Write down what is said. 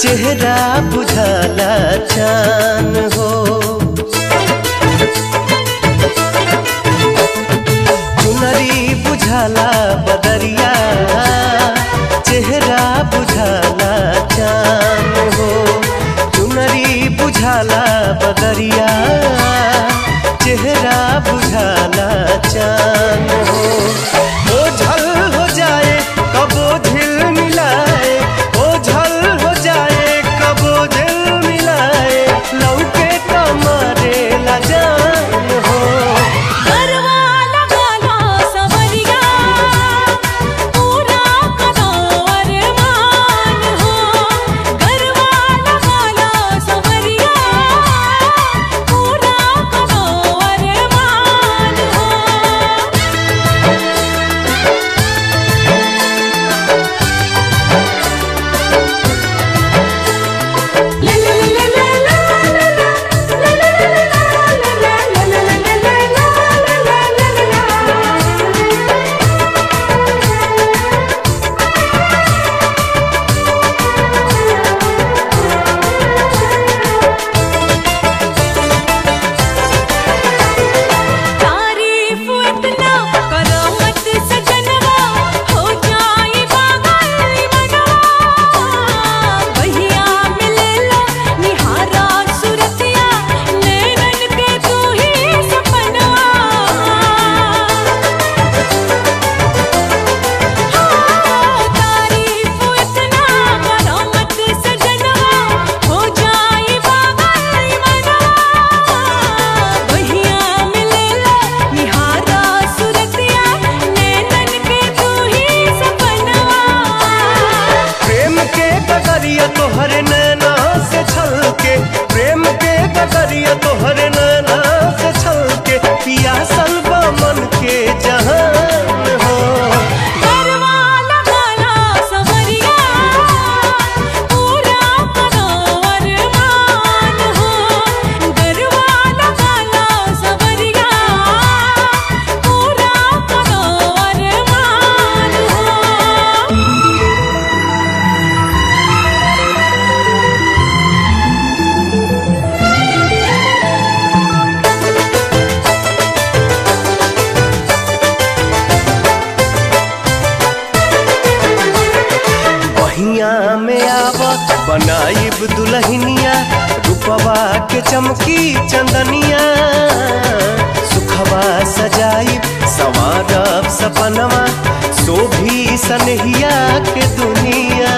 चेहरा बुझाला चान हो। चुनरी बुझाला बदरिया, चेहरा बुझाला चान हो। चुनरी बुझाला बदरिया, चेहरा बुझाला चान हो। ओझल हो जाए कबो झिल मिलाए, ओझल हो जाए कबो झिल मिलाए, लौके कमरे ला जान हो। तोहरे नैना से छलके, प्रेम के गगरिया तोहरे नैना से छलके, पियासल बा मन के जहान हो। में आवा बनाइब दुल्हनिया, रूपवा के चमकी चंदनिया, सुखवा सजाइब संवारब सपनवा, शोभी सनहिया के दुनिया।